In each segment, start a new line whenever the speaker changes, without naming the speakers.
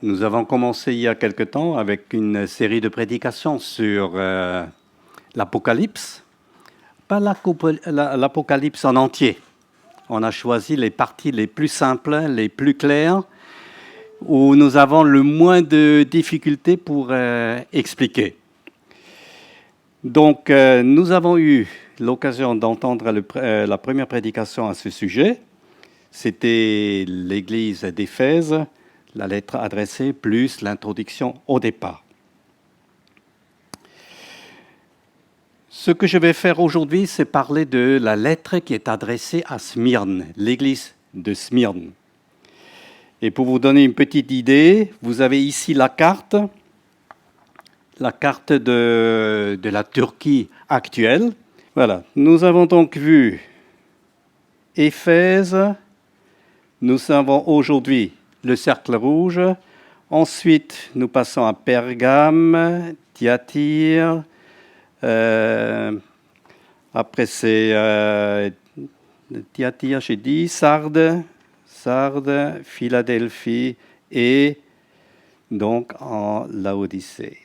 Nous avons commencé il y a quelque temps avec une série de prédications sur l'Apocalypse. Pas l'Apocalypse en entier. On a choisi les parties les plus simples, les plus claires, où nous avons le moins de difficultés pour expliquer. Donc, nous avons eu l'occasion d'entendre la première prédication à ce sujet. C'était l'église d'Éphèse, la lettre adressée, plus l'introduction au départ. Ce que je vais faire aujourd'hui, c'est parler de la lettre qui est adressée à Smyrne, l'église de Smyrne. Et pour vous donner une petite idée, vous avez ici la carte de la Turquie actuelle. Voilà, nous avons donc vu Éphèse, nous avons aujourd'hui le cercle rouge, ensuite nous passons à Pergame, Thyatire, après c'est Thyatire, j'ai dit, Sardes, Philadelphie et donc en Laodicée.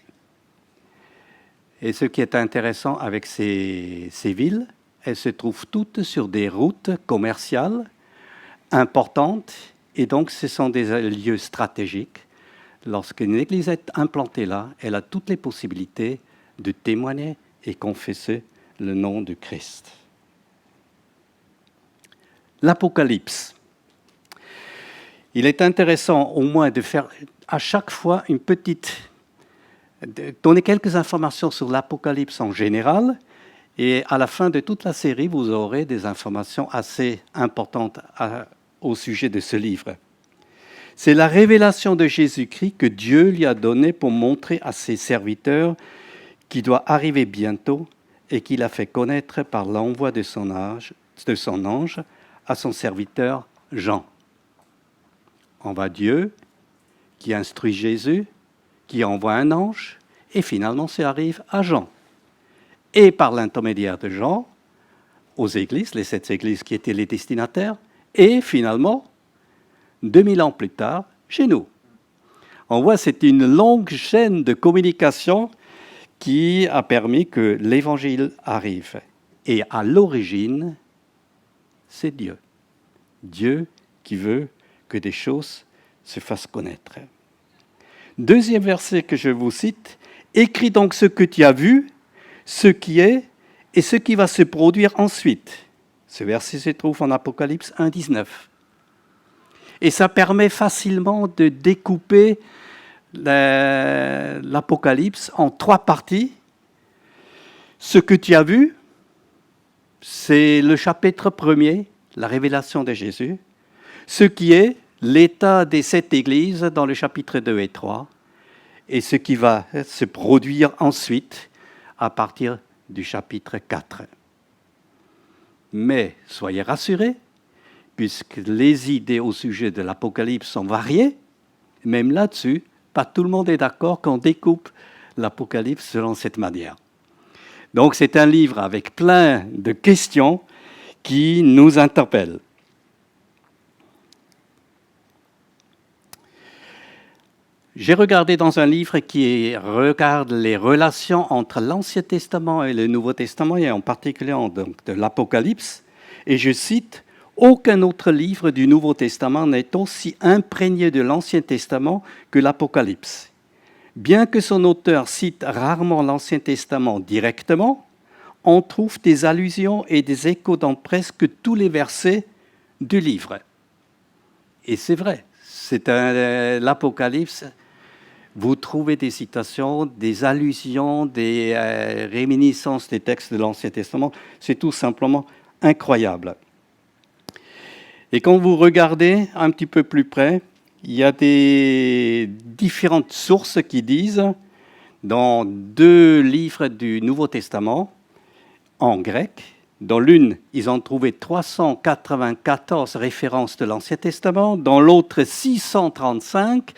Et ce qui est intéressant avec ces villes, elles se trouvent toutes sur des routes commerciales importantes et donc ce sont des lieux stratégiques. Lorsqu'une église est implantée là, elle a toutes les possibilités de témoigner et confesser le nom de Christ. L'Apocalypse. Il est intéressant au moins de faire à chaque fois donner quelques informations sur l'Apocalypse en général, et à la fin de toute la série, vous aurez des informations assez importantes au sujet de ce livre. C'est la révélation de Jésus-Christ que Dieu lui a donnée pour montrer à ses serviteurs qui doit arriver bientôt et qu'il a fait connaître par l'envoi de son ange à son serviteur Jean. On voit Dieu qui instruit Jésus, qui envoie un ange, et finalement ça arrive à Jean. Et par l'intermédiaire de Jean, aux églises, les 7 églises qui étaient les destinataires, et finalement, 2000 ans plus tard, chez nous. On voit que c'est une longue chaîne de communication qui a permis que l'Évangile arrive. Et à l'origine, c'est Dieu. Dieu qui veut que des choses se fassent connaître. Deuxième verset que je vous cite, « Écris donc ce que tu as vu, ce qui est et ce qui va se produire ensuite. » Ce verset se trouve en Apocalypse 1, 19. Et ça permet facilement de découper l'Apocalypse en 3 parties. Ce que tu as vu, c'est le chapitre 1er, la révélation de Jésus. Ce qui est l'état des 7 églises dans le chapitre 2 et 3. Et ce qui va se produire ensuite à partir du chapitre 4. Mais soyez rassurés, puisque les idées au sujet de l'Apocalypse sont variées, même là-dessus, pas tout le monde est d'accord qu'on découpe l'Apocalypse selon cette manière. Donc c'est un livre avec plein de questions qui nous interpellent. J'ai regardé dans un livre qui regarde les relations entre l'Ancien Testament et le Nouveau Testament, et en particulier donc, de l'Apocalypse, et je cite « Aucun autre livre du Nouveau Testament n'est aussi imprégné de l'Ancien Testament que l'Apocalypse. Bien que son auteur cite rarement l'Ancien Testament directement, on trouve des allusions et des échos dans presque tous les versets du livre. » Et c'est vrai, l'Apocalypse. Vous trouvez des citations, des allusions, des réminiscences des textes de l'Ancien Testament. C'est tout simplement incroyable. Et quand vous regardez un petit peu plus près, il y a des différentes sources qui disent, dans 2 livres du Nouveau Testament, en grec, dans l'une, ils ont trouvé 394 références de l'Ancien Testament, dans l'autre 635,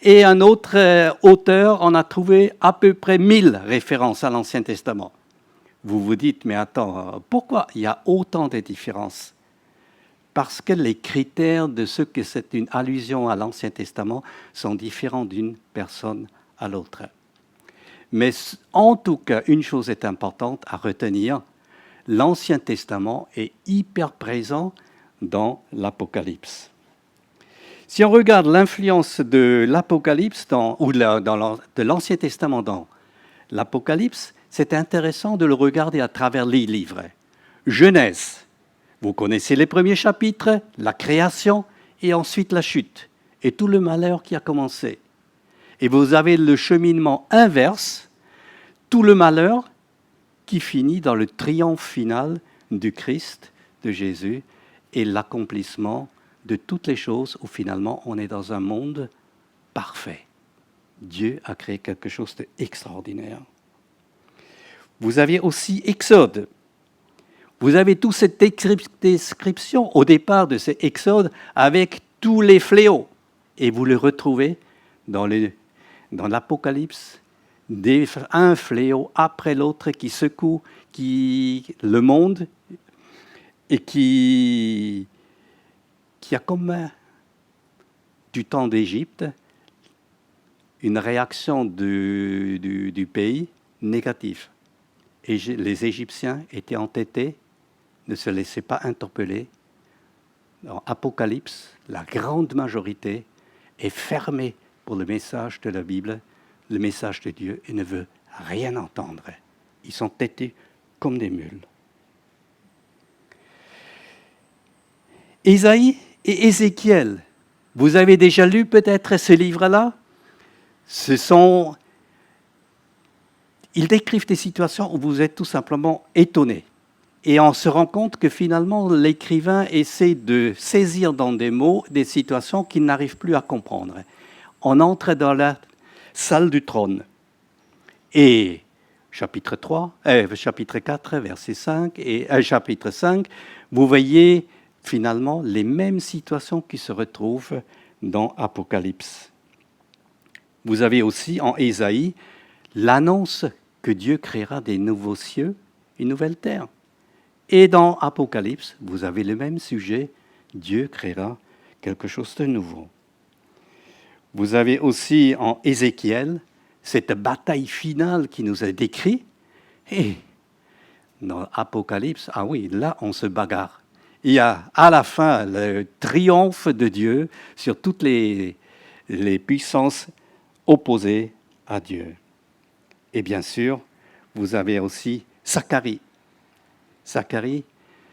et un autre auteur en a trouvé à peu près 1000 références à l'Ancien Testament. Vous vous dites, mais attends, pourquoi il y a autant de différences? parce que les critères de ce que c'est une allusion à l'Ancien Testament sont différents d'une personne à l'autre. Mais en tout cas, une chose est importante à retenir, l'Ancien Testament est hyper présent dans l'Apocalypse. Si on regarde l'influence de l'Apocalypse de l'Ancien Testament dans l'Apocalypse, c'est intéressant de le regarder à travers les livres. Genèse, vous connaissez les premiers chapitres, la création et ensuite la chute et tout le malheur qui a commencé. Et vous avez le cheminement inverse, tout le malheur qui finit dans le triomphe final du Christ, de Jésus, et l'accomplissement de toutes les choses où finalement on est dans un monde parfait. Dieu a créé quelque chose d'extraordinaire. Vous aviez aussi Exode. Vous avez toute cette description au départ de cet Exode avec tous les fléaux. Et vous le retrouvez dans l'Apocalypse, un fléau après l'autre qui secoue le monde et qui a comme du temps d'Égypte une réaction du pays négative. Et les Égyptiens étaient entêtés, ne se laissaient pas interpeller. Dans Apocalypse, la grande majorité est fermée pour le message de la Bible, le message de Dieu, et ne veut rien entendre. Ils sont têtus comme des mules. Ésaïe et Ézéchiel, vous avez déjà lu peut-être ce livre-là ? Ils décrivent des situations où vous êtes tout simplement étonnés. Et on se rend compte que finalement, l'écrivain essaie de saisir dans des mots des situations qu'il n'arrive plus à comprendre. On entre dans la salle du trône. Et chapitre 4, verset 5, et chapitre 5, vous voyez finalement les mêmes situations qui se retrouvent dans Apocalypse. Vous avez aussi en Ésaïe l'annonce que Dieu créera des nouveaux cieux, une nouvelle terre. Et dans Apocalypse, vous avez le même sujet, Dieu créera quelque chose de nouveau. Vous avez aussi en Ézéchiel cette bataille finale qui nous est décrite. Et dans Apocalypse, ah oui, là on se bagarre. Il y a à la fin le triomphe de Dieu sur toutes les puissances opposées à Dieu. Et bien sûr, vous avez aussi Zacharie. Zacharie,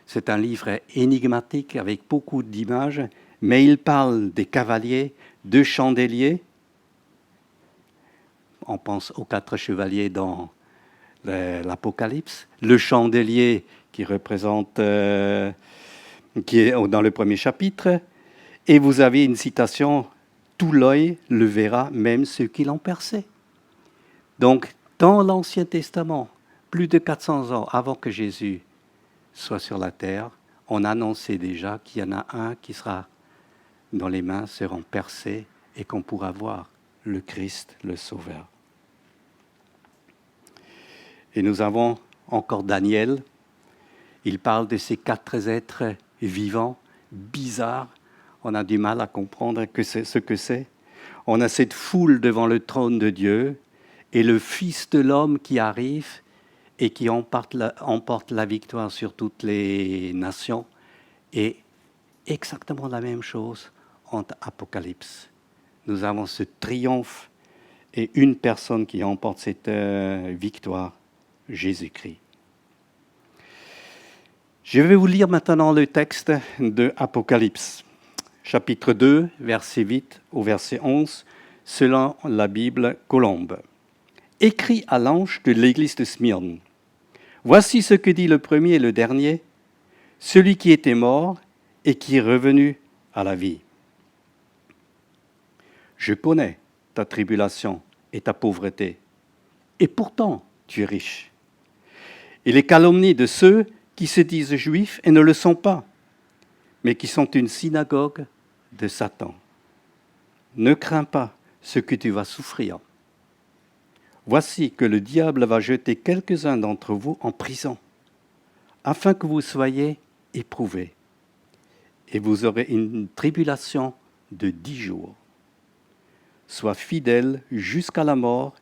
c'est un livre énigmatique avec beaucoup d'images, mais il parle des cavaliers, de chandeliers. On pense aux 4 chevaliers dans l'Apocalypse. Le chandelier qui représente, qui est dans le premier chapitre. Et vous avez une citation, « Tout l'œil le verra, même ceux qui l'ont percé ». Donc, dans l'Ancien Testament, plus de 400 ans avant que Jésus soit sur la terre, on annonçait déjà qu'il y en a un qui sera, dont les mains seront percées et qu'on pourra voir, le Christ, le Sauveur. Et nous avons encore Daniel. Il parle de ces 4 êtres vivants, bizarres. On a du mal à comprendre ce que c'est. On a cette foule devant le trône de Dieu et le Fils de l'homme qui arrive et qui emporte la victoire sur toutes les nations. Et exactement la même chose en Apocalypse. Nous avons ce triomphe et une personne qui emporte cette victoire, Jésus-Christ. Je vais vous lire maintenant le texte de Apocalypse, chapitre 2, verset 8 au verset 11, selon la Bible Colombe. Écrit à l'ange de l'église de Smyrne. Voici ce que dit le premier et le dernier, celui qui était mort et qui est revenu à la vie. Je connais ta tribulation et ta pauvreté, et pourtant tu es riche. Et les calomnies de ceux qui se disent juifs et ne le sont pas, mais qui sont une synagogue de Satan. Ne crains pas ce que tu vas souffrir. Voici que le diable va jeter quelques-uns d'entre vous en prison, afin que vous soyez éprouvés. et vous aurez une tribulation de 10 jours. Sois fidèle jusqu'à la mort,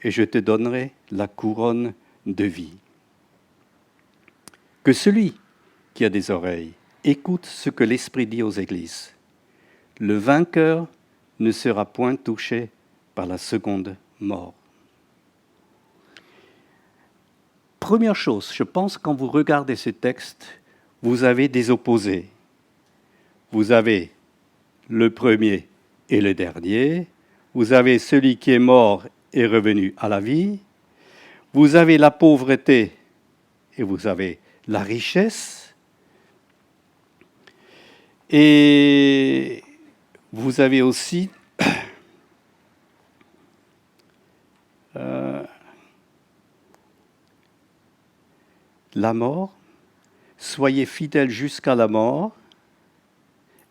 et je te donnerai la couronne de vie. Que celui qui a des oreilles écoute ce que l'Esprit dit aux églises. Le vainqueur ne sera point touché par la seconde mort. Première chose, je pense quand vous regardez ce texte, vous avez des opposés. Vous avez le premier et le dernier. Vous avez celui qui est mort et revenu à la vie. Vous avez la pauvreté et vous avez la richesse. Et vous avez aussi la mort. Soyez fidèles jusqu'à la mort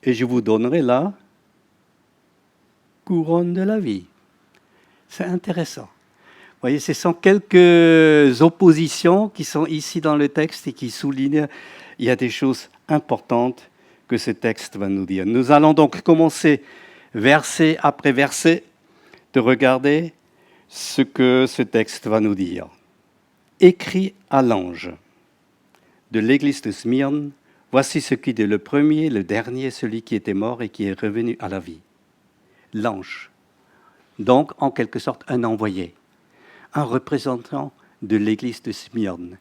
et je vous donnerai la couronne de la vie. C'est intéressant. Vous voyez, ce sont quelques oppositions qui sont ici dans le texte et qui soulignent il y a des choses importantes que ce texte va nous dire. Nous allons donc commencer verset après verset de regarder ce que ce texte va nous dire. Écrit à l'ange de l'église de Smyrne, voici ce qui dit le premier, le dernier, celui qui était mort et qui est revenu à la vie. L'ange. Donc, en quelque sorte, un envoyé, un représentant de l'église de Smyrne.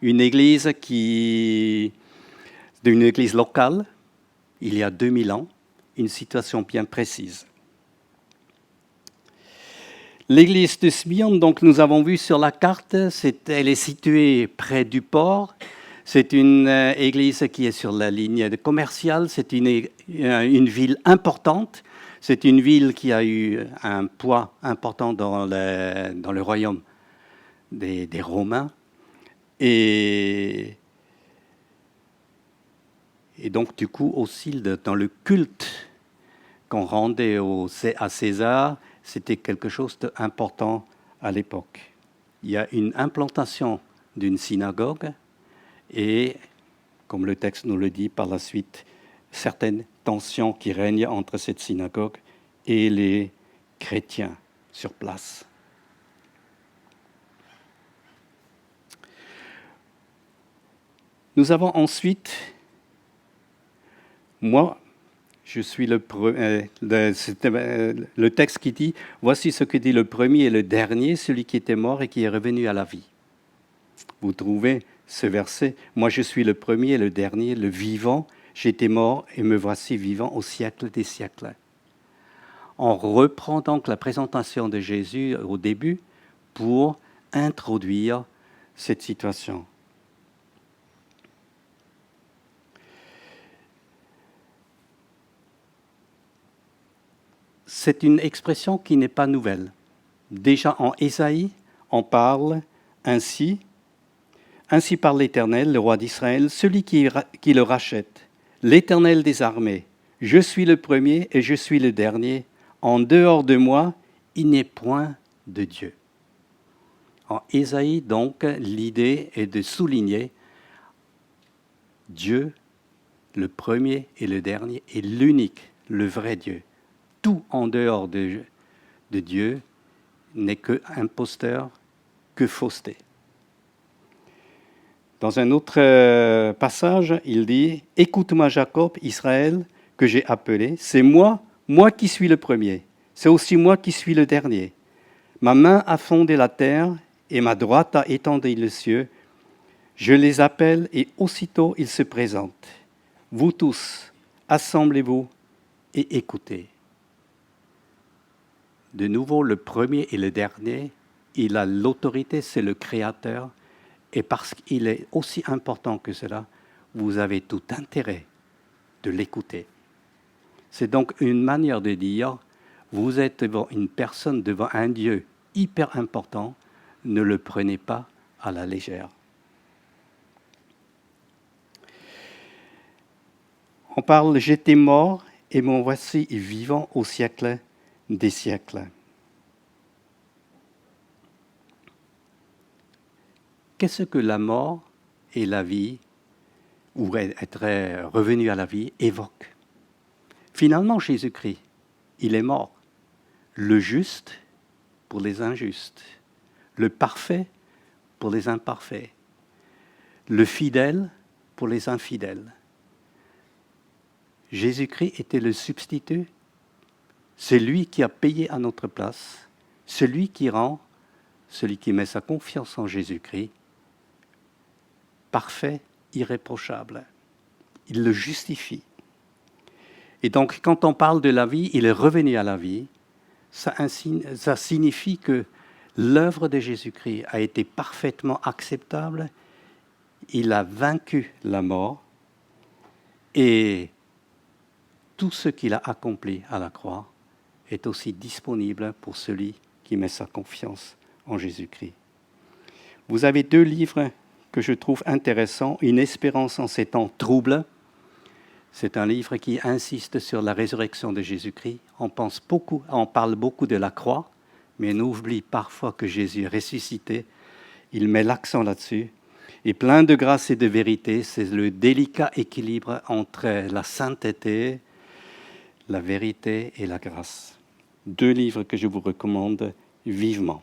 Une église locale, il y a 2000 ans, une situation bien précise. L'église de Smyrne, donc nous avons vu sur la carte, elle est située près du port. C'est une église qui est sur la ligne commerciale. C'est une ville importante. C'est une ville qui a eu un poids important dans le royaume des Romains. Et donc, du coup, aussi, dans le culte qu'on rendait à César, c'était quelque chose d'important à l'époque. Il y a une implantation d'une synagogue et, comme le texte nous le dit par la suite, certaines tensions qui règnent entre cette synagogue et les chrétiens sur place. Nous avons ensuite, moi, je suis le texte qui dit « Voici ce que dit le premier et le dernier, celui qui était mort et qui est revenu à la vie. » Vous trouvez ce verset « Moi je suis le premier et le dernier, le vivant, j'étais mort et me voici vivant au siècle des siècles. » On reprend donc la présentation de Jésus au début pour introduire cette situation. C'est une expression qui n'est pas nouvelle. Déjà en Ésaïe, on parle ainsi. Ainsi parle l'Éternel, le roi d'Israël, celui qui le rachète, l'Éternel des armées. Je suis le premier et je suis le dernier. En dehors de moi, il n'est point de Dieu. En Ésaïe, donc, l'idée est de souligner Dieu, le premier et le dernier, est l'unique, le vrai Dieu. Tout en dehors de Dieu n'est que imposteur, que fausseté. Dans un autre passage, il dit « Écoute-moi Jacob, Israël, que j'ai appelé. C'est moi qui suis le premier. C'est aussi moi qui suis le dernier. Ma main a fondé la terre et ma droite a étendu les cieux. Je les appelle et aussitôt ils se présentent. Vous tous, assemblez-vous et écoutez. » De nouveau, le premier et le dernier, il a l'autorité, c'est le Créateur. Et parce qu'il est aussi important que cela, vous avez tout intérêt de l'écouter. C'est donc une manière de dire, vous êtes devant une personne, devant un Dieu hyper important, ne le prenez pas à la légère. On parle « J'étais mort et me voici vivant au siècle des siècles ». Qu'est-ce que la mort et la vie? ou être revenu à la vie, évoque. Finalement, Jésus-Christ, il est mort. Le juste pour les injustes, le parfait pour les imparfaits, le fidèle pour les infidèles. Jésus-Christ était le substitut, celui qui a payé à notre place, celui qui rend, celui qui met sa confiance en Jésus-Christ, parfait, irréprochable. Il le justifie. Et donc, quand on parle de la vie, il est revenu à la vie, ça signifie que l'œuvre de Jésus-Christ a été parfaitement acceptable, il a vaincu la mort, et tout ce qu'il a accompli à la croix est aussi disponible pour celui qui met sa confiance en Jésus-Christ. Vous avez 2 livres que je trouve intéressants. Une espérance en ces temps troubles. C'est un livre qui insiste sur la résurrection de Jésus-Christ. On parle beaucoup de la croix, mais on oublie parfois que Jésus est ressuscité. Il met l'accent là-dessus. Et plein de grâce et de vérité, c'est le délicat équilibre entre la sainteté, la vérité et la grâce. 2 livres que je vous recommande vivement.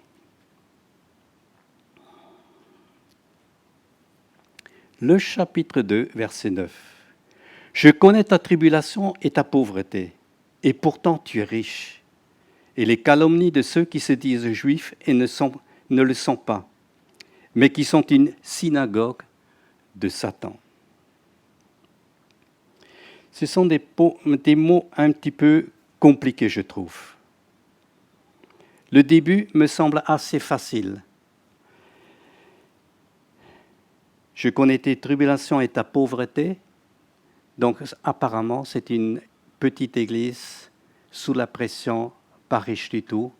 Le chapitre 2, verset 9. « Je connais ta tribulation et ta pauvreté, et pourtant tu es riche, et les calomnies de ceux qui se disent juifs et ne le sont pas, mais qui sont une synagogue de Satan. » Ce sont des mots un petit peu compliqués, je trouve. Le début me semble assez facile. Je connais tes tribulations et ta pauvreté. Donc, apparemment, c'est une petite église sous la pression, pas riche du tout.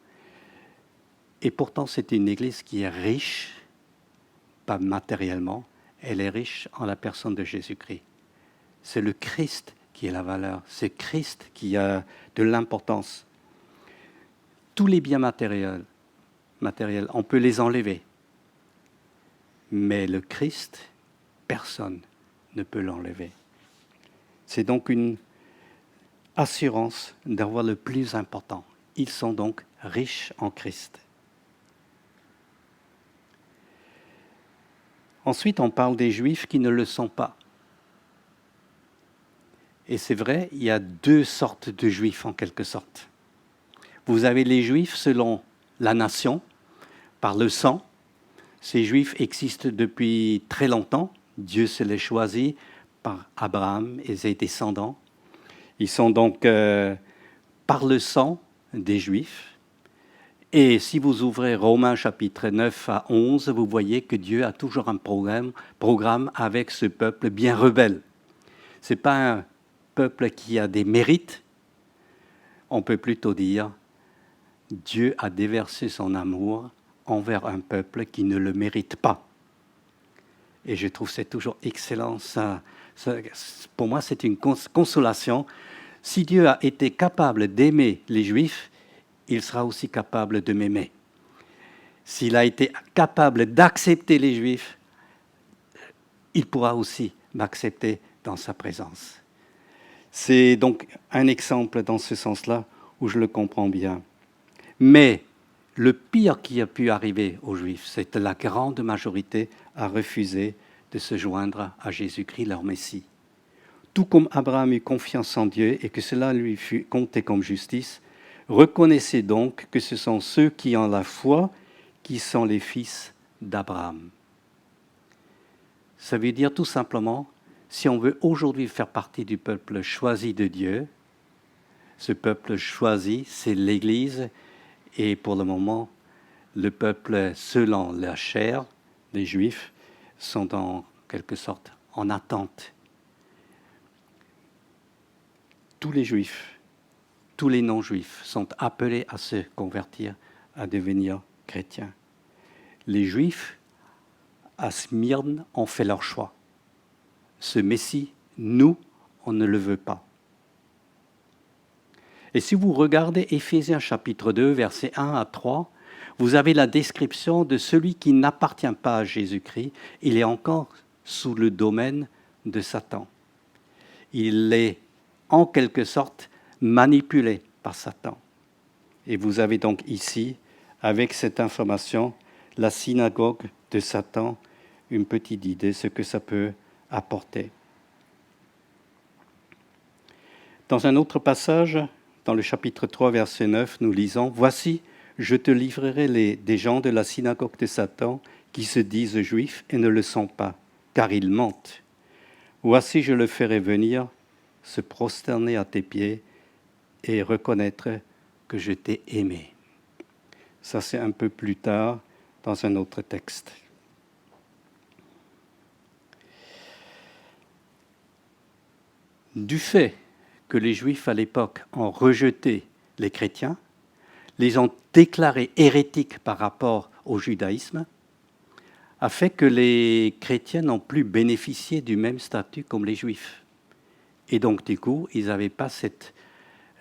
Et pourtant, c'est une église qui est riche, pas matériellement, elle est riche en la personne de Jésus-Christ. C'est le Christ qui est la valeur, c'est Christ qui a de l'importance. Tous les biens matériels, on peut les enlever. Mais le Christ, personne ne peut l'enlever. C'est donc une assurance d'avoir le plus important. Ils sont donc riches en Christ. Ensuite, on parle des Juifs qui ne le sont pas. Et c'est vrai, il y a 2 sortes de Juifs en quelque sorte. Vous avez les Juifs selon la nation, par le sang. Ces Juifs existent depuis très longtemps. Dieu se les choisit par Abraham et ses descendants. Ils sont donc par le sang des Juifs. Et si vous ouvrez Romains chapitre 9 à 11, vous voyez que Dieu a toujours un programme avec ce peuple bien rebelle. Ce n'est pas un peuple qui a des mérites. On peut plutôt dire Dieu a déversé son amour envers un peuple qui ne le mérite pas. Et je trouve que c'est toujours excellent. Pour moi, c'est une consolation. Si Dieu a été capable d'aimer les Juifs, il sera aussi capable de m'aimer. S'il a été capable d'accepter les Juifs, il pourra aussi m'accepter dans sa présence. C'est donc un exemple dans ce sens-là où je le comprends bien. Mais le pire qui a pu arriver aux Juifs, c'est que la grande majorité a refusé de se joindre à Jésus-Christ, leur Messie. Tout comme Abraham eut confiance en Dieu et que cela lui fut compté comme justice, reconnaissez donc que ce sont ceux qui ont la foi qui sont les fils d'Abraham. Ça veut dire tout simplement, si on veut aujourd'hui faire partie du peuple choisi de Dieu, ce peuple choisi, c'est l'Église, et pour le moment, le peuple selon la chair, les Juifs, sont en quelque sorte en attente. Tous les Juifs, tous les non-Juifs sont appelés à se convertir, à devenir chrétiens. Les Juifs, à Smyrne, ont fait leur choix. Ce Messie, nous, on ne le veut pas. Et si vous regardez Éphésiens chapitre 2, versets 1 à 3, vous avez la description de celui qui n'appartient pas à Jésus-Christ. Il est encore sous le domaine de Satan. Il est en quelque sorte manipulé par Satan. Et vous avez donc ici, avec cette information, la synagogue de Satan, une petite idée de ce que ça peut apporter. Dans un autre passage, dans le chapitre 3, verset 9, nous lisons « Voici, je te livrerai des gens de la synagogue de Satan qui se disent juifs et ne le sont pas, car ils mentent. Voici, je le ferai venir, se prosterner à tes pieds et reconnaître que je t'ai aimé. » Ça, c'est un peu plus tard dans un autre texte. Du fait que les Juifs à l'époque ont rejeté les chrétiens, les ont déclarés hérétiques par rapport au judaïsme, a fait que les chrétiens n'ont plus bénéficié du même statut comme les Juifs. Et donc, du coup, ils n'avaient pas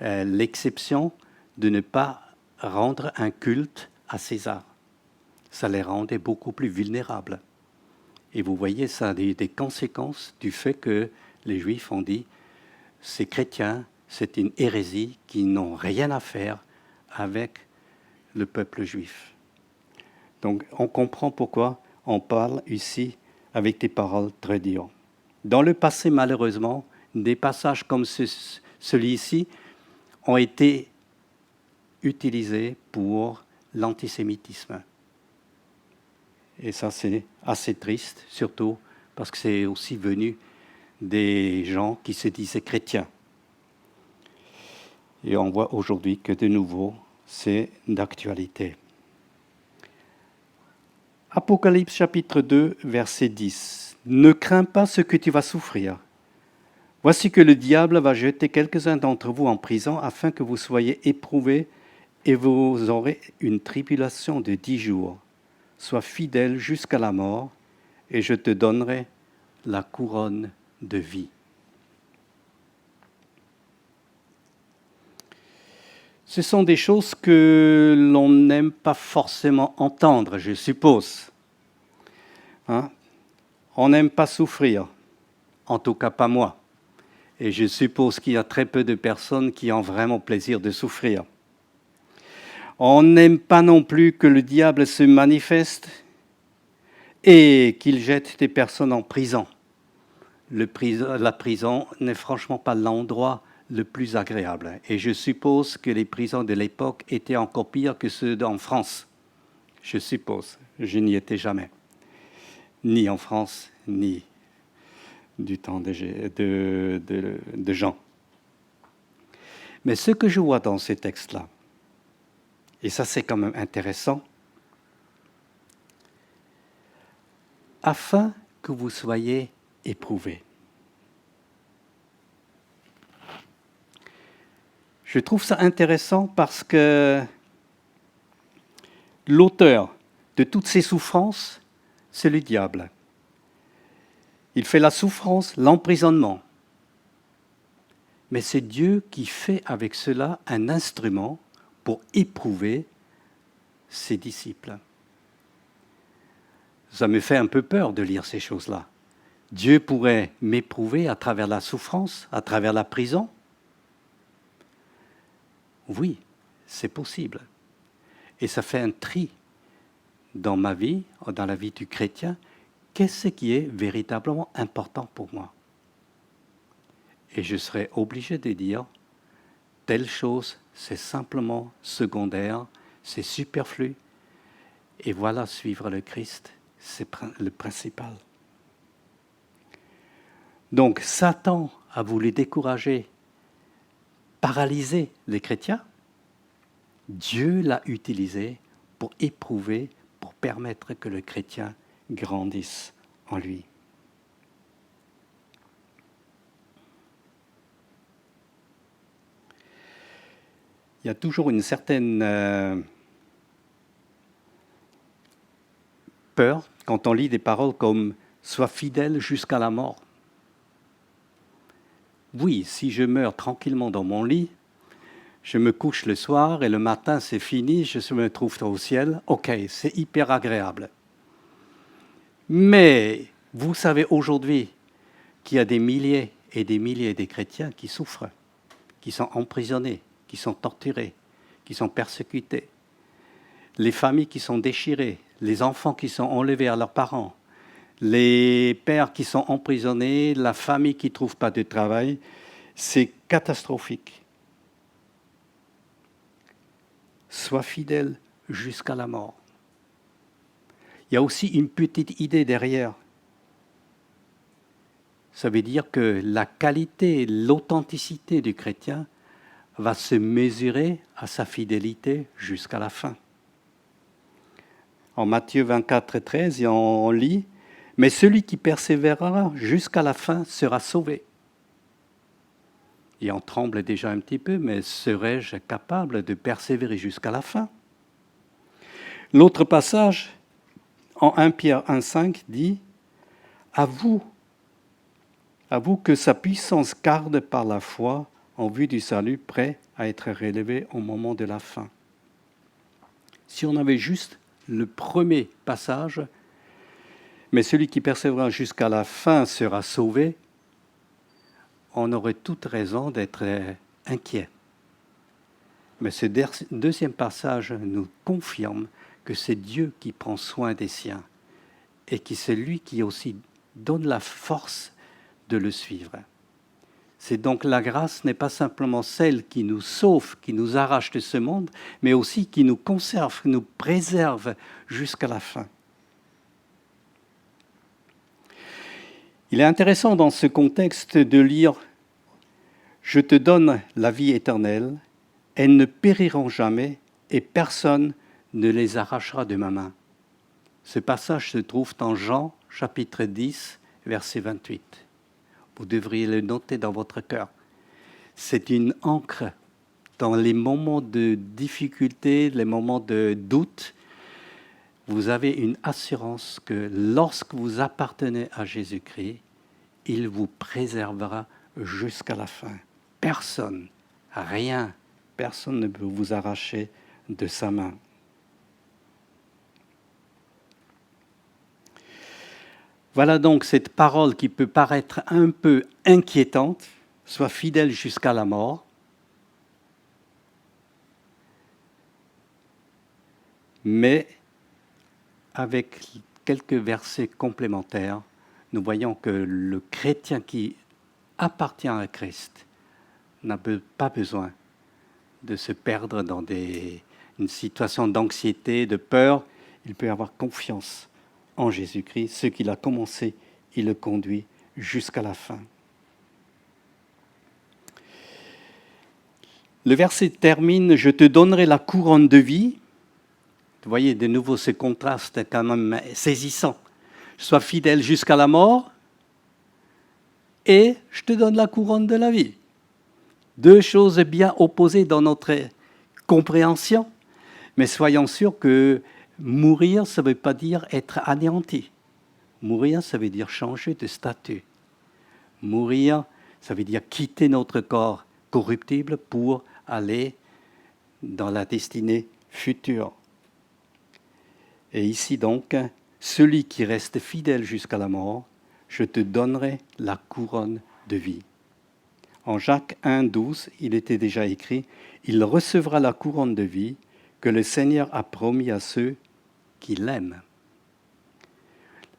l'exception de ne pas rendre un culte à César. Ça les rendait beaucoup plus vulnérables. Et vous voyez, ça a des conséquences du fait que les Juifs ont dit « ces chrétiens, c'est une hérésie qui n'ont rien à faire avec le peuple juif ». Donc, on comprend pourquoi on parle ici avec des paroles très dures. Dans le passé, malheureusement, des passages comme celui-ci ont été utilisés pour l'antisémitisme. Et ça, c'est assez triste, surtout parce que c'est aussi venu des gens qui se disaient chrétiens. Et on voit aujourd'hui que de nouveau, c'est d'actualité. Apocalypse chapitre 2, verset 10. « Ne crains pas ce que tu vas souffrir. Voici que le diable va jeter quelques-uns d'entre vous en prison afin que vous soyez éprouvés et vous aurez une tribulation de 10 jours. Sois fidèle jusqu'à la mort et je te donnerai la couronne de vie. » Ce sont des choses que l'on n'aime pas forcément entendre, je suppose. Hein? On n'aime pas souffrir, en tout cas pas moi. Et je suppose qu'il y a très peu de personnes qui ont vraiment plaisir de souffrir. On n'aime pas non plus que le diable se manifeste et qu'il jette des personnes en prison. La prison n'est franchement pas l'endroit le plus agréable. Et je suppose que les prisons de l'époque étaient encore pires que ceux en France. Je suppose. Je n'y étais jamais. Ni en France, ni du temps de Jean. Mais ce que je vois dans ces textes-là, et ça c'est quand même intéressant, afin que vous soyez éprouvés. Je trouve ça intéressant parce que l'auteur de toutes ces souffrances, c'est le diable. Il fait la souffrance, l'emprisonnement. Mais c'est Dieu qui fait avec cela un instrument pour éprouver ses disciples. Ça me fait un peu peur de lire ces choses-là. Dieu pourrait m'éprouver à travers la souffrance, à travers la prison. Oui, c'est possible. Et ça fait un tri dans ma vie, dans la vie du chrétien. Qu'est-ce qui est véritablement important pour moi? Et je serai obligé de dire, telle chose, c'est simplement secondaire, c'est superflu. Et voilà, suivre le Christ, c'est le principal. Donc Satan a voulu décourager, paralyser les chrétiens. Dieu l'a utilisé pour éprouver, pour permettre que le chrétien grandisse en lui. Il y a toujours une certaine peur quand on lit des paroles comme « Sois fidèle jusqu'à la mort ». Oui, si je meurs tranquillement dans mon lit, je me couche le soir et le matin c'est fini, je me trouve au ciel, ok, c'est hyper agréable. Mais vous savez aujourd'hui qu'il y a des milliers et des milliers de chrétiens qui souffrent, qui sont emprisonnés, qui sont torturés, qui sont persécutés, les familles qui sont déchirées, les enfants qui sont enlevés à leurs parents, les pères qui sont emprisonnés, la famille qui ne trouve pas de travail, c'est catastrophique. Sois fidèle jusqu'à la mort. Il y a aussi une petite idée derrière. Ça veut dire que la qualité, l'authenticité du chrétien va se mesurer à sa fidélité jusqu'à la fin. En Matthieu 24, 13, on lit « Mais celui qui persévérera jusqu'à la fin sera sauvé. » Et on tremble déjà un petit peu, mais serais-je capable de persévérer jusqu'à la fin? L'autre passage, en 1 Pierre 1,5, dit « À vous que sa puissance garde par la foi en vue du salut, prêt à être relevé au moment de la fin. » Si on avait juste le premier passage, mais celui qui persévérera jusqu'à la fin sera sauvé, on aurait toute raison d'être inquiet. Mais ce deuxième passage nous confirme que c'est Dieu qui prend soin des siens et que c'est lui qui aussi donne la force de le suivre. C'est donc la grâce n'est pas simplement celle qui nous sauve, qui nous arrache de ce monde, mais aussi qui nous conserve, nous préserve jusqu'à la fin. Il est intéressant dans ce contexte de lire « Je te donne la vie éternelle, elles ne périront jamais et personne ne les arrachera de ma main. » Ce passage se trouve dans Jean, chapitre 10, verset 28. Vous devriez le noter dans votre cœur. C'est une ancre dans les moments de difficulté, les moments de doute. Vous avez une assurance que lorsque vous appartenez à Jésus-Christ, il vous préservera jusqu'à la fin. Personne, rien, personne ne peut vous arracher de sa main. Voilà donc cette parole qui peut paraître un peu inquiétante, sois fidèle jusqu'à la mort. Mais avec quelques versets complémentaires, nous voyons que le chrétien qui appartient à Christ n'a pas besoin de se perdre dans une situation d'anxiété, de peur. Il peut avoir confiance en Jésus-Christ. Ce qu'il a commencé, il le conduit jusqu'à la fin. Le verset termine « Je te donnerai la couronne de vie ». Vous voyez de nouveau ce contraste quand même saisissant. Sois fidèle jusqu'à la mort et je te donne la couronne de la vie. Deux choses bien opposées dans notre compréhension, mais soyons sûrs que mourir, ça ne veut pas dire être anéanti. Mourir, ça veut dire changer de statut. Mourir, ça veut dire quitter notre corps corruptible pour aller dans la destinée future. Et ici donc, celui qui reste fidèle jusqu'à la mort, je te donnerai la couronne de vie. En Jacques 1, 12, il était déjà écrit « Il recevra la couronne de vie que le Seigneur a promis à ceux qui l'aiment. »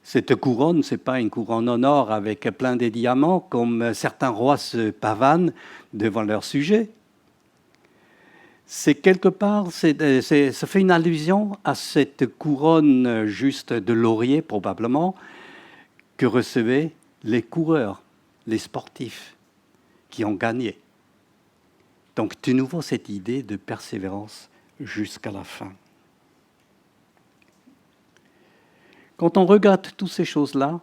Cette couronne, ce n'est pas une couronne en or avec plein de diamants comme certains rois se pavanent devant leur sujet. C'est quelque part, ça fait une allusion à cette couronne juste de laurier probablement que recevaient les coureurs, les sportifs qui ont gagné. Donc de nouveau cette idée de persévérance jusqu'à la fin. Quand on regarde toutes ces choses-là,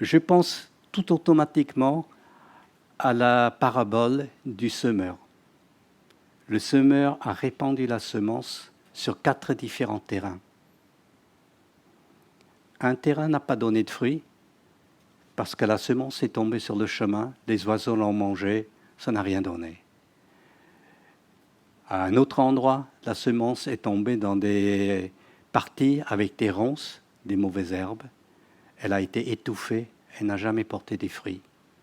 je pense tout automatiquement à la parabole du semeur. Le semeur a répandu la semence sur 4 différents terrains. Un terrain n'a pas donné de fruits parce que la semence est tombée sur le chemin, les oiseaux l'ont mangée, ça n'a rien donné. À un autre endroit, la semence est tombée dans des parties avec des ronces, des mauvaises herbes, elle a été étouffée, elle n'a jamais porté des fruits,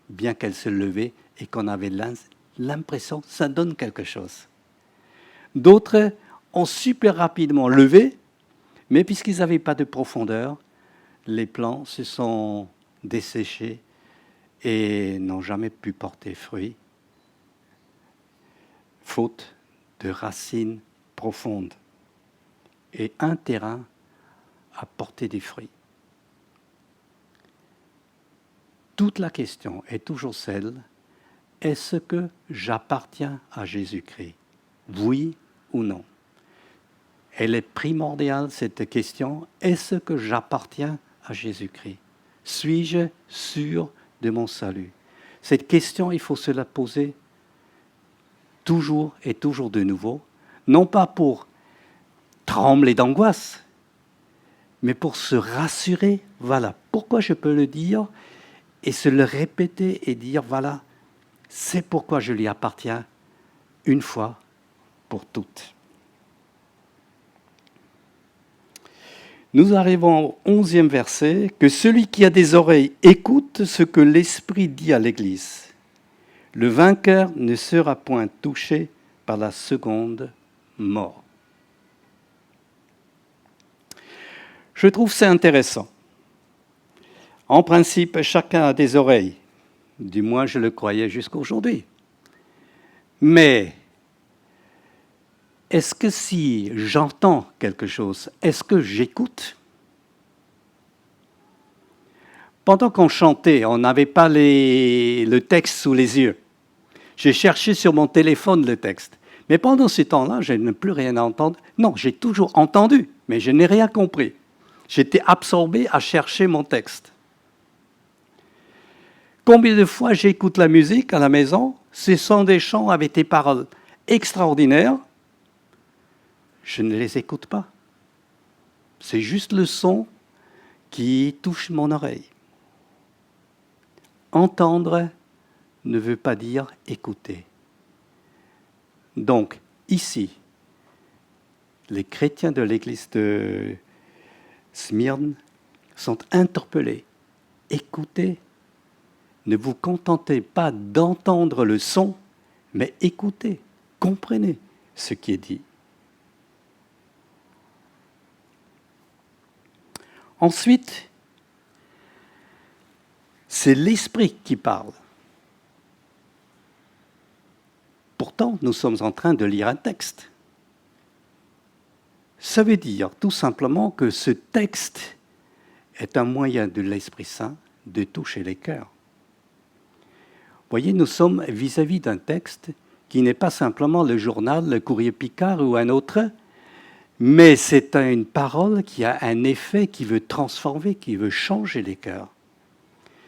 bien qu'elle se levait et qu'on avait l'impression que ça donne quelque chose. D'autres ont super rapidement levé, mais puisqu'ils n'avaient pas de profondeur, les plants se sont desséchés et n'ont jamais pu porter fruit, faute de racines profondes et un terrain à porter des fruits. Toute la question est toujours celle, est-ce que j'appartiens à Jésus-Christ? Oui ou non? Elle est primordiale, cette question, est-ce que j'appartiens à Jésus-Christ? Suis-je sûr de mon salut? Cette question, il faut se la poser toujours et toujours de nouveau, non pas pour trembler d'angoisse, mais pour se rassurer, voilà, pourquoi je peux le dire, et se le répéter et dire, voilà, c'est pourquoi je lui appartiens une fois pour toutes. Nous arrivons au 11e verset, que celui qui a des oreilles écoute ce que l'Esprit dit à l'Église. Le vainqueur ne sera point touché par la seconde mort. Je trouve ça intéressant. En principe, chacun a des oreilles. Du moins, je le croyais jusqu'à aujourd'hui. Mais est-ce que si j'entends quelque chose, est-ce que j'écoute? Pendant qu'on chantait, on n'avait pas le texte sous les yeux. J'ai cherché sur mon téléphone le texte. Mais pendant ce temps-là, je n'ai plus rien à entendre. Non, j'ai toujours entendu, mais je n'ai rien compris. J'étais absorbé à chercher mon texte. Combien de fois j'écoute la musique à la maison? Ce sont des chants avec des paroles extraordinaires. Je ne les écoute pas. C'est juste le son qui touche mon oreille. Entendre ne veut pas dire écouter. Donc, ici, les chrétiens de l'église de Smyrne sont interpellés. Écoutez, ne vous contentez pas d'entendre le son, mais écoutez, comprenez ce qui est dit. Ensuite, c'est l'Esprit qui parle. Pourtant, nous sommes en train de lire un texte. Ça veut dire tout simplement que ce texte est un moyen de l'Esprit Saint de toucher les cœurs. Vous voyez, nous sommes vis-à-vis d'un texte qui n'est pas simplement le journal, le courrier Picard ou un autre, mais c'est une parole qui a un effet qui veut transformer, qui veut changer les cœurs.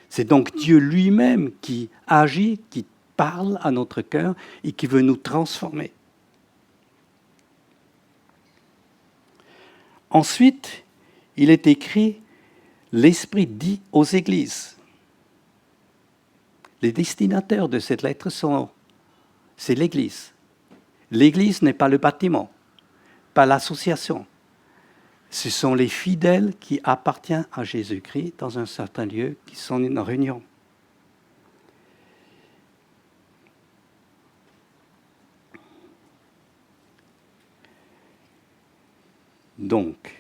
C'est donc Dieu lui-même qui agit, qui parle à notre cœur et qui veut nous transformer. Ensuite, il est écrit, l'Esprit dit aux églises. Les destinataires de cette lettre c'est l'Église. L'Église n'est pas le bâtiment, pas l'association. Ce sont les fidèles qui appartiennent à Jésus-Christ dans un certain lieu, qui sont une réunion. Donc,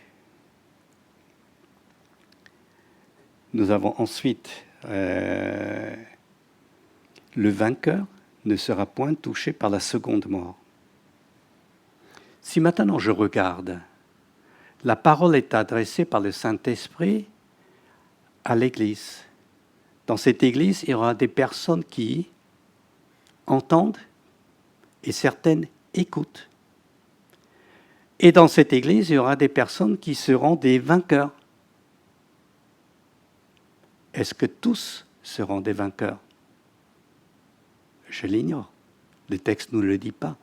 nous avons ensuite le vainqueur ne sera point touché par la seconde mort. Si maintenant je regarde, la parole est adressée par le Saint-Esprit à l'Église. Dans cette Église, il y aura des personnes qui entendent et certaines écoutent. Et dans cette Église, il y aura des personnes qui seront des vainqueurs. Est-ce que tous seront des vainqueurs? Je l'ignore. Le texte ne nous le dit pas.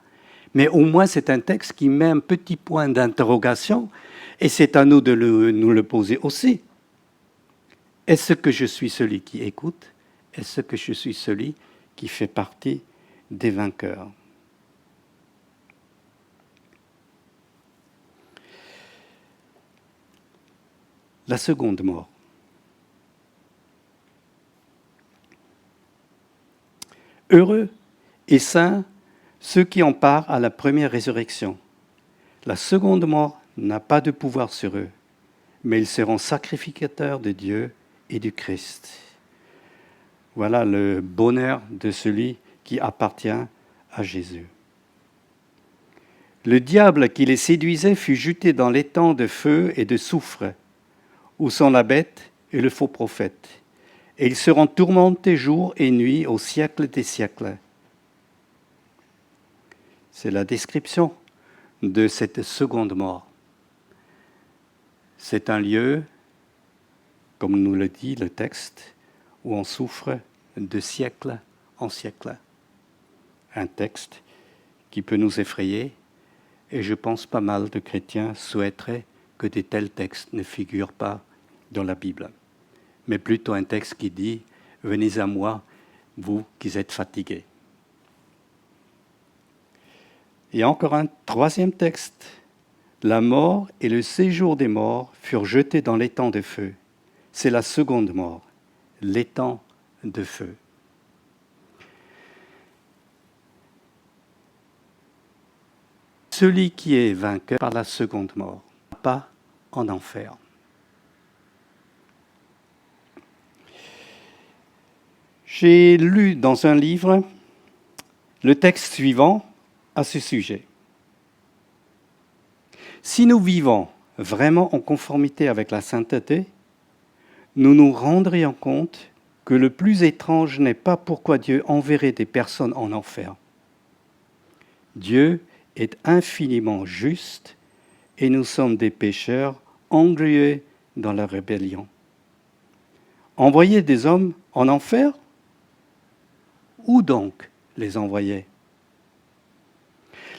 Mais au moins, c'est un texte qui met un petit point d'interrogation et c'est à nous de nous le poser aussi. Est-ce que je suis celui qui écoute? Est-ce que je suis celui qui fait partie des vainqueurs? La seconde mort. Heureux et saints ceux qui ont part à la première résurrection. La seconde mort n'a pas de pouvoir sur eux, mais ils seront sacrificateurs de Dieu et du Christ. Voilà le bonheur de celui qui appartient à Jésus. Le diable qui les séduisait fut jeté dans l'étang de feu et de soufre, où sont la bête et le faux prophète. Et ils seront tourmentés jour et nuit au siècle des siècles. C'est la description de cette seconde mort. C'est un lieu, comme nous le dit le texte, où on souffre de siècle en siècle. Un texte qui peut nous effrayer, et je pense pas mal de chrétiens souhaiteraient que de tels textes ne figurent pas dans la Bible, mais plutôt un texte qui dit « Venez à moi, vous qui êtes fatigués ». Et encore un troisième texte. La mort et le séjour des morts furent jetés dans l'étang de feu. C'est la seconde mort, l'étang de feu. Celui qui est vainqueur par la seconde mort, pas en enfer. J'ai lu dans un livre le texte suivant à ce sujet. Si nous vivons vraiment en conformité avec la sainteté, nous nous rendrions compte que le plus étrange n'est pas pourquoi Dieu enverrait des personnes en enfer. Dieu est infiniment juste et nous sommes des pécheurs englués dans la rébellion. Envoyer des hommes en enfer? Où donc les envoyer?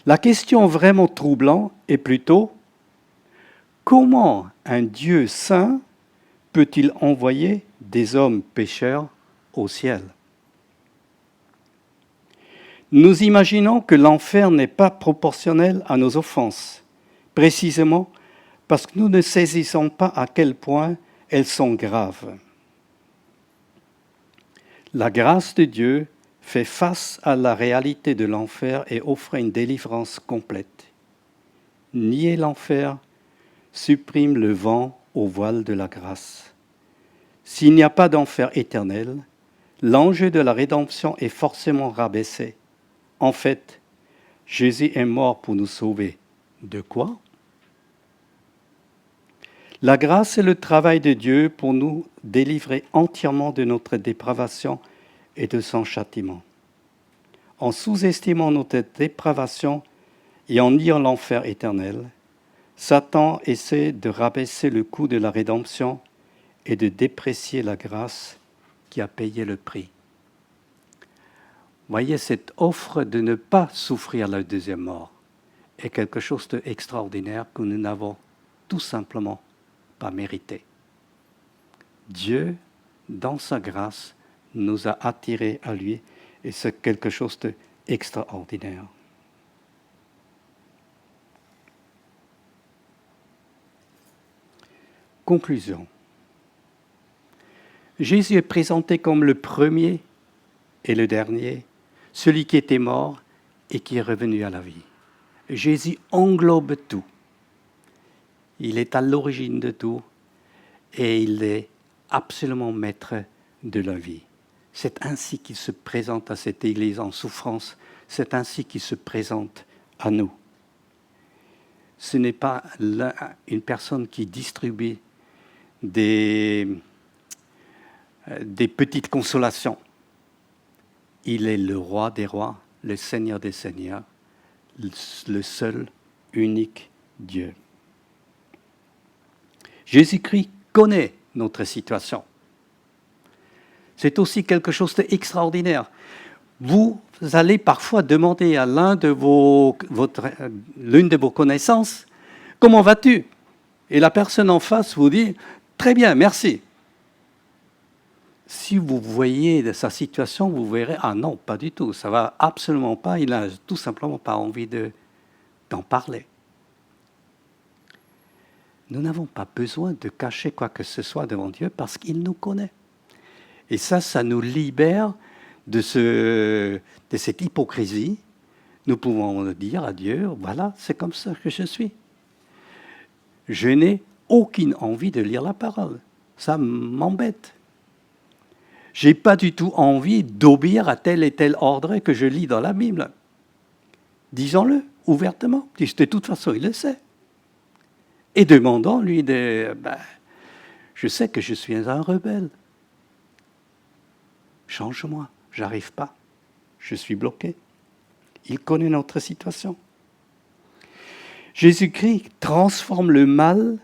La question vraiment troublante est plutôt comment un Dieu saint peut-il envoyer des hommes pécheurs au ciel? Nous imaginons que l'enfer n'est pas proportionnel à nos offenses, précisément parce que nous ne saisissons pas à quel point elles sont graves. La grâce de Dieu fait face à la réalité de l'enfer et offre une délivrance complète. Nier l'enfer supprime le vent au voile de la grâce. S'il n'y a pas d'enfer éternel, l'enjeu de la rédemption est forcément rabaissé. En fait, Jésus est mort pour nous sauver. De quoi? La grâce est le travail de Dieu pour nous délivrer entièrement de notre dépravation et de son châtiment. En sous-estimant notre dépravation et en niant l'enfer éternel, Satan essaie de rabaisser le coût de la rédemption et de déprécier la grâce qui a payé le prix. Voyez, cette offre de ne pas souffrir la deuxième mort est quelque chose d'extraordinaire que nous n'avons tout simplement pas mérité. Dieu, dans sa grâce, nous a attirés à lui et c'est quelque chose d'extraordinaire. Conclusion. Jésus est présenté comme le premier et le dernier, celui qui était mort et qui est revenu à la vie. Jésus englobe tout. Il est à l'origine de tout et il est absolument maître de la vie. C'est ainsi qu'il se présente à cette Église en souffrance, c'est ainsi qu'il se présente à nous. Ce n'est pas une personne qui distribue des petites consolations. Il est le roi des rois, le Seigneur des seigneurs, le seul, unique Dieu. Jésus-Christ connaît notre situation. C'est aussi quelque chose d'extraordinaire. Vous allez parfois demander à l'une de vos connaissances, « Comment vas-tu » Et la personne en face vous dit, « Très bien, merci ». Si vous voyez sa situation, vous verrez, ah non, pas du tout, ça va absolument pas, il n'a tout simplement pas envie d'en parler. Nous n'avons pas besoin de cacher quoi que ce soit devant Dieu parce qu'il nous connaît. Et ça nous libère de cette hypocrisie, nous pouvons dire à Dieu, voilà, c'est comme ça que je suis. Je n'ai aucune envie de lire la parole. Ça m'embête. Je n'ai pas du tout envie d'obéir à tel et tel ordre que je lis dans la Bible. Disons-le ouvertement, puisque de toute façon, il le sait. Et demandons-lui je sais que je suis un rebelle. Change-moi, j'arrive pas. Je suis bloqué. Il connaît notre situation. Jésus-Christ transforme le mal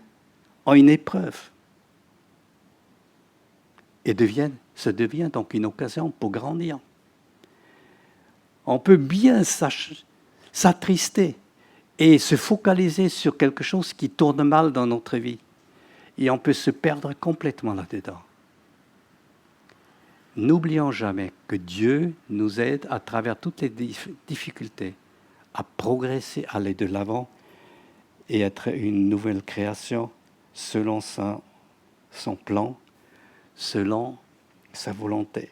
en une épreuve et se devient donc une occasion pour grandir. On peut bien s'attrister et se focaliser sur quelque chose qui tourne mal dans notre vie. Et on peut se perdre complètement là-dedans. N'oublions jamais que Dieu nous aide à travers toutes les difficultés à progresser, à aller de l'avant et être une nouvelle création selon son plan, selon sa volonté.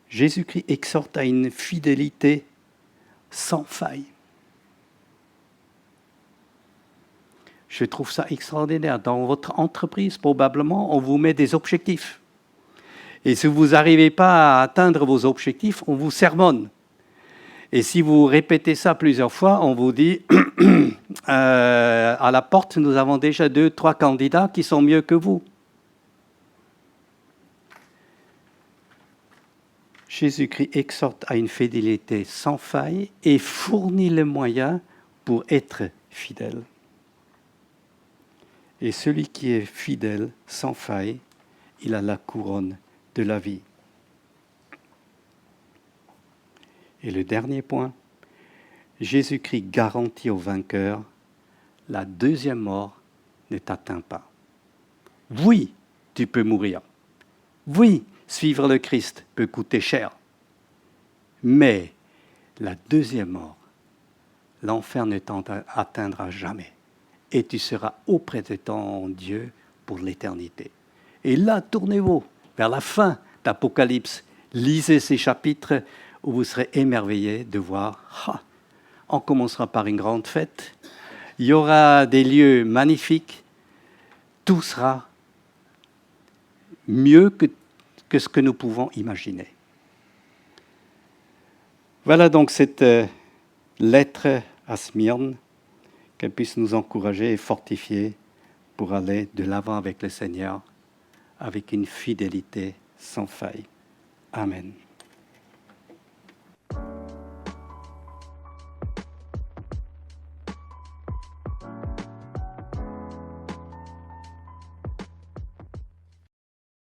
Jésus-Christ exhorte à une fidélité sans faille. Je trouve ça extraordinaire. Dans votre entreprise, probablement, on vous met des objectifs. Et si vous n'arrivez pas à atteindre vos objectifs, on vous sermonne. Et si vous répétez ça plusieurs fois, on vous dit à la porte, nous avons déjà 2-3 candidats qui sont mieux que vous. Jésus-Christ exhorte à une fidélité sans faille et fournit les moyens pour être fidèle. Et celui qui est fidèle sans faille, il a la couronne de la vie. Et le dernier point, Jésus-Christ garantit au vainqueur, la deuxième mort ne t'atteint pas. Oui, tu peux mourir. Oui, suivre le Christ peut coûter cher. Mais la deuxième mort, l'enfer ne t'atteindra jamais. Et tu seras auprès de ton Dieu pour l'éternité. Et là, tournez-vous vers la fin d'Apocalypse. Lisez ces chapitres où vous serez émerveillés de voir, on commencera par une grande fête, il y aura des lieux magnifiques, tout sera mieux que ce que nous pouvons imaginer. Voilà donc cette lettre à Smyrne, qu'elle puisse nous encourager et fortifier pour aller de l'avant avec le Seigneur, avec une fidélité sans faille. Amen.